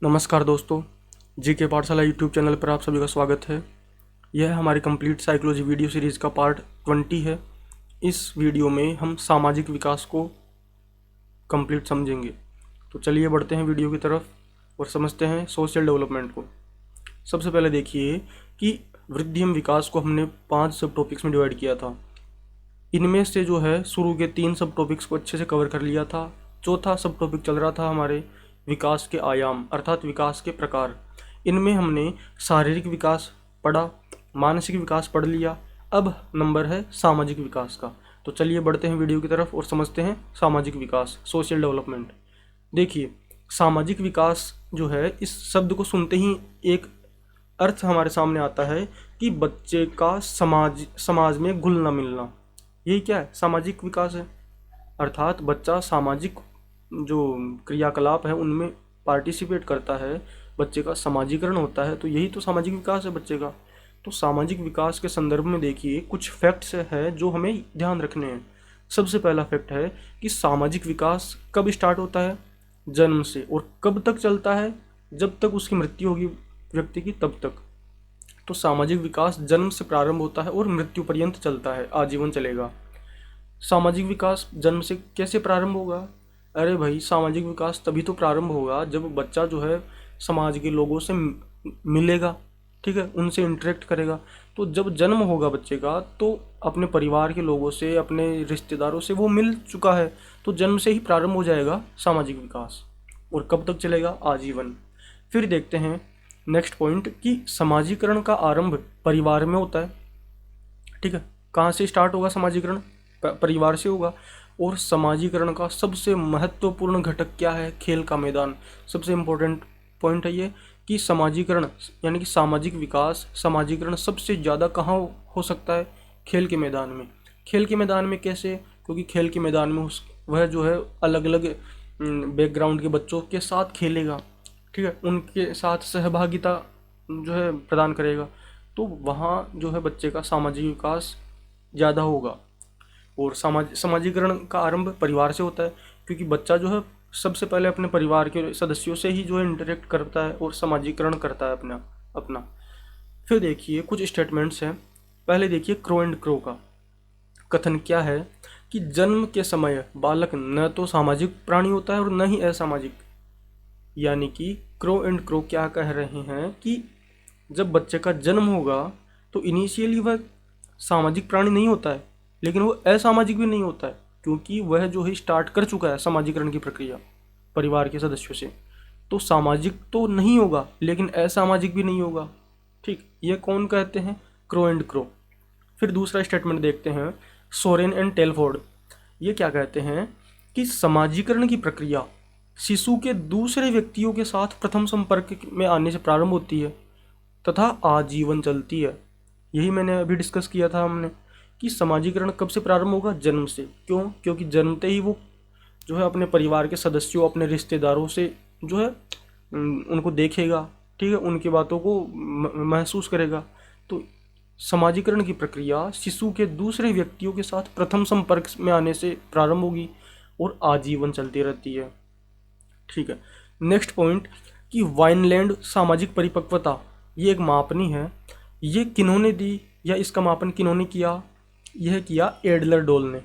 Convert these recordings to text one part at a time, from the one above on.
नमस्कार दोस्तों, जीके पाठशाला यूट्यूब चैनल पर आप सभी का स्वागत है। यह हमारी कंप्लीट साइकोलॉजी वीडियो सीरीज़ का पार्ट 20 है। इस वीडियो में हम सामाजिक विकास को कंप्लीट समझेंगे। तो चलिए बढ़ते हैं वीडियो की तरफ और समझते हैं सोशल डेवलपमेंट को। सबसे पहले देखिए कि वृद्धि एवं विकास को हमने 5 सब टॉपिक्स में डिवाइड किया था। इनमें से जो है शुरू के 3 सब टॉपिक्स को अच्छे से कवर कर लिया था। चौथा सब टॉपिक चल रहा था हमारे विकास के आयाम अर्थात विकास के प्रकार। इनमें हमने शारीरिक विकास पढ़ा, मानसिक विकास पढ़ लिया। अब नंबर है सामाजिक विकास का। तो चलिए बढ़ते हैं वीडियो की तरफ और समझते हैं सामाजिक विकास, सोशल डेवलपमेंट। देखिए, सामाजिक विकास जो है, इस शब्द को सुनते ही एक अर्थ हमारे सामने आता है कि बच्चे का समाज में घुलना मिलना। यही क्या है? सामाजिक विकास है। अर्थात बच्चा सामाजिक जो क्रियाकलाप है उनमें पार्टिसिपेट करता है, बच्चे का समाजीकरण होता है। तो यही तो सामाजिक विकास है बच्चे का। तो सामाजिक विकास के संदर्भ में देखिए कुछ फैक्ट्स है जो हमें ध्यान रखने हैं। सबसे पहला फैक्ट है कि सामाजिक विकास कब स्टार्ट होता है? जन्म से। और कब तक चलता है? जब तक उसकी मृत्यु होगी व्यक्ति की, तब तक। तो सामाजिक विकास जन्म से प्रारंभ होता है और मृत्यु पर्यंत चलता है, आजीवन चलेगा। सामाजिक विकास जन्म से कैसे प्रारंभ होगा? अरे भाई, सामाजिक विकास तभी तो प्रारंभ होगा जब बच्चा जो है समाज के लोगों से मिलेगा, ठीक है, उनसे इंटरेक्ट करेगा। तो जब जन्म होगा बच्चे का तो अपने परिवार के लोगों से, अपने रिश्तेदारों से वो मिल चुका है। तो जन्म से ही प्रारंभ हो जाएगा सामाजिक विकास। और कब तक चलेगा? आजीवन। फिर देखते हैं नेक्स्ट पॉइंट कि समाजीकरण का आरंभ परिवार में होता है, ठीक है। कहाँ से स्टार्ट होगा समाजीकरण? परिवार से होगा। और समाजीकरण का सबसे महत्वपूर्ण घटक क्या है? खेल का मैदान। सबसे इम्पोर्टेंट पॉइंट है ये कि समाजीकरण यानी कि सामाजिक विकास, समाजीकरण सबसे ज़्यादा कहाँ हो सकता है? खेल के मैदान में। खेल के मैदान में कैसे? क्योंकि खेल के मैदान में वह जो है अलग अलग बैकग्राउंड के बच्चों के साथ खेलेगा, ठीक है, उनके साथ सहभागिता जो है प्रदान करेगा। तो वहाँ जो है बच्चे का सामाजिक विकास ज़्यादा होगा। और समाजीकरण का आरंभ परिवार से होता है, क्योंकि बच्चा जो है सबसे पहले अपने परिवार के सदस्यों से ही जो है इंटरेक्ट करता है और समाजीकरण करता है अपना। फिर देखिए कुछ स्टेटमेंट्स हैं। पहले देखिए क्रो एंड क्रो का कथन क्या है कि जन्म के समय बालक न तो सामाजिक प्राणी होता है और न ही असामाजिक। यानी कि क्रो एंड क्रो क्या कह रहे हैं कि जब बच्चे का जन्म होगा तो इनिशियली वह सामाजिक प्राणी नहीं होता है, लेकिन वो असामाजिक भी नहीं होता है, क्योंकि वह जो है स्टार्ट कर चुका है समाजीकरण की प्रक्रिया परिवार के सदस्यों से। तो सामाजिक तो नहीं होगा लेकिन असामाजिक भी नहीं होगा, ठीक। ये कौन कहते हैं? Crow and crow. फिर दूसरा स्टेटमेंट देखते हैं, सोरेन एंड टेलफोर्ड। ये क्या कहते हैं कि समाजीकरण की प्रक्रिया शिशु के दूसरे व्यक्तियों के साथ प्रथम संपर्क में आने से प्रारंभ होती है तथा आजीवन चलती है। यही मैंने अभी डिस्कस किया था हमने कि समाजीकरण कब से प्रारंभ होगा? जन्म से। क्यों? क्योंकि जन्मते ही वो जो है अपने परिवार के सदस्यों, अपने रिश्तेदारों से जो है उनको देखेगा, ठीक है, उनकी बातों को महसूस करेगा। तो समाजीकरण की प्रक्रिया शिशु के दूसरे व्यक्तियों के साथ प्रथम संपर्क में आने से प्रारंभ होगी और आजीवन चलती रहती है, ठीक है। नेक्स्ट पॉइंट कि वाइनलैंड सामाजिक परिपक्वता, ये एक मापनी है। ये किन्होंने दी या इसका मापन किन्होंने किया? यह किया एडलर डोल ने।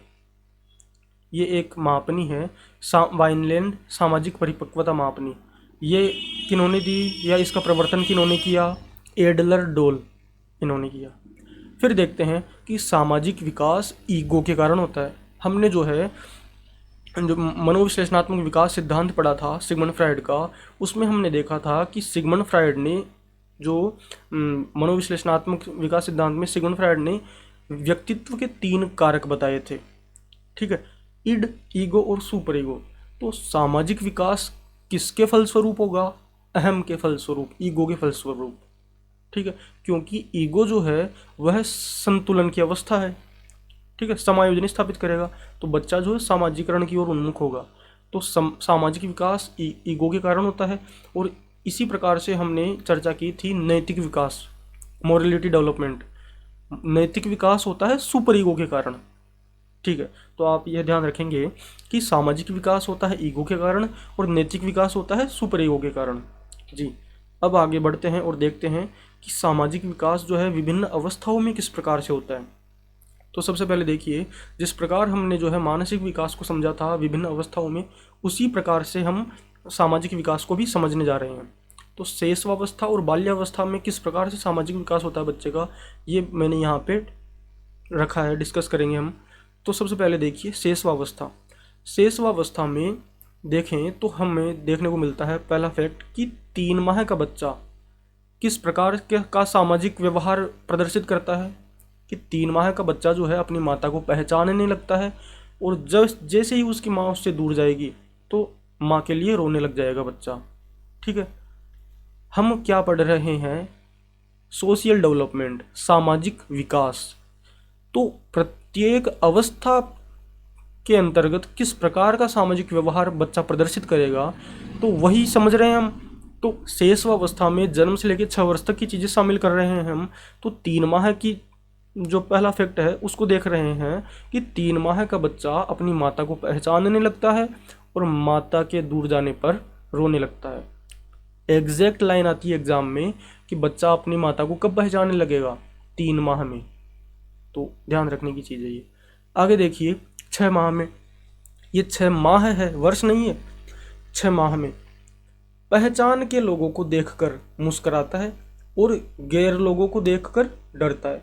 ये एक मापनी है वाइनलैंड सामाजिक परिपक्वता मापनी। ये किन्होंने दी या इसका प्रवर्तन किन्होंने किया? एडलर डोल इन्होंने किया। फिर देखते हैं कि सामाजिक विकास ईगो के कारण होता है। हमने जो है जो मनोविश्लेषणात्मक विकास सिद्धांत पढ़ा था सिगमंड फ्राइड का, उसमें हमने देखा था कि सिगमंड फ्राइड ने जो मनोविश्लेषणात्मक विकास सिद्धांत में सिगमंड फ्राइड ने व्यक्तित्व के 3 कारक बताए थे, ठीक है, इड, ईगो और सुपर ईगो। तो सामाजिक विकास किसके फलस्वरूप होगा? अहम के फलस्वरूप, ईगो के फलस्वरूप, ठीक है, क्योंकि ईगो जो है वह संतुलन की अवस्था है, ठीक है, समायोजन स्थापित करेगा। तो बच्चा जो है सामाजिकरण की ओर उन्मुख होगा। तो सामाजिक विकास ईगो के कारण होता है। और इसी प्रकार से हमने चर्चा की थी नैतिक विकास, मोरलिटी डेवलपमेंट। नैतिक विकास होता है सुपर ईगो के कारण, ठीक है। तो आप यह ध्यान रखेंगे कि सामाजिक विकास होता है ईगो के कारण और नैतिक विकास होता है सुपर ईगो के कारण। जी, अब आगे बढ़ते हैं और देखते हैं कि सामाजिक विकास जो है विभिन्न अवस्थाओं में किस प्रकार से होता है। तो सबसे पहले देखिए, जिस प्रकार हमने जो है मानसिक विकास को समझा था विभिन्न अवस्थाओं में, उसी प्रकार से हम सामाजिक विकास को भी समझने जा रहे हैं। तो शैशवावस्था और बाल्यावस्था में किस प्रकार से सामाजिक विकास होता है बच्चे का, ये मैंने यहाँ पे रखा है, डिस्कस करेंगे हम। तो सबसे पहले देखिए शैशवावस्था। शैशवावस्था में देखें तो हमें देखने को मिलता है पहला फैक्ट कि 3 माह का बच्चा किस प्रकार का सामाजिक व्यवहार प्रदर्शित करता है कि 3 माह का बच्चा जो है अपनी माता को पहचानने लगता है, और जब जैसे ही उसकी माँ उससे दूर जाएगी तो माँ के लिए रोने लग जाएगा बच्चा। ठीक है, हम क्या पढ़ रहे हैं, सोशल डेवलपमेंट, सामाजिक विकास। तो प्रत्येक अवस्था के अंतर्गत किस प्रकार का सामाजिक व्यवहार बच्चा प्रदर्शित करेगा, तो वही समझ रहे हैं हम। तो शैशवावस्था में जन्म से लेकर 6 वर्ष तक की चीज़ें शामिल कर रहे हैं हम। तो 3 माह की जो पहला फैक्ट है उसको देख रहे हैं कि 3 माह का बच्चा अपनी माता को पहचानने लगता है और माता के दूर जाने पर रोने लगता है। एग्जैक्ट लाइन आती है एग्जाम में कि बच्चा अपनी माता को कब पहचानने लगेगा, 3 माह में। तो ध्यान रखने की चीज़ है ये। आगे देखिए 6 माह में, ये 6 माह है, वर्ष नहीं है। 6 माह में पहचान के लोगों को देखकर मुस्कुराता है और गैर लोगों को देखकर डरता है।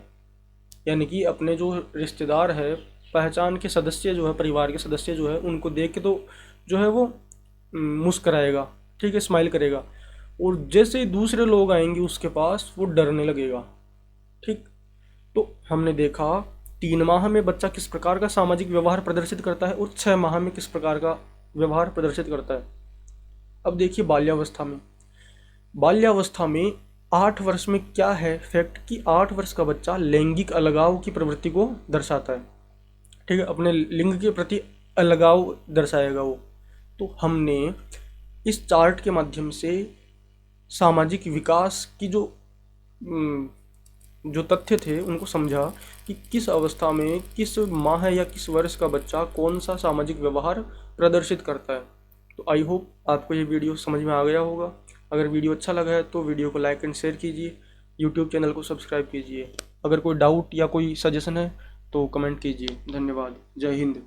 यानी कि अपने जो रिश्तेदार है, पहचान के सदस्य जो है, परिवार के सदस्य जो है, उनको देख के तो जो है वो मुस्कराएगा, ठीक है, स्माइल करेगा, और जैसे ही दूसरे लोग आएंगे उसके पास वो डरने लगेगा। ठीक, तो हमने देखा 3 माह में बच्चा किस प्रकार का सामाजिक व्यवहार प्रदर्शित करता है और 6 माह में किस प्रकार का व्यवहार प्रदर्शित करता है। अब देखिए बाल्यावस्था में। बाल्यावस्था में 8 वर्ष में क्या है फैक्ट कि 8 वर्ष का बच्चा लैंगिक अलगाव की प्रवृत्ति को दर्शाता है। ठीक है, अपने लिंग के प्रति अलगाव दर्शाएगा वो। तो हमने इस चार्ट के माध्यम से सामाजिक विकास की जो तथ्य थे उनको समझा कि किस अवस्था में, किस माह या किस वर्ष का बच्चा कौन सा सामाजिक व्यवहार प्रदर्शित करता है। तो आई होप आपको ये वीडियो समझ में आ गया होगा। अगर वीडियो अच्छा लगा है तो वीडियो को लाइक एंड शेयर कीजिए, यूट्यूब चैनल को सब्सक्राइब कीजिए। अगर कोई डाउट या कोई सजेशन है तो कमेंट कीजिए। धन्यवाद। जय हिंद।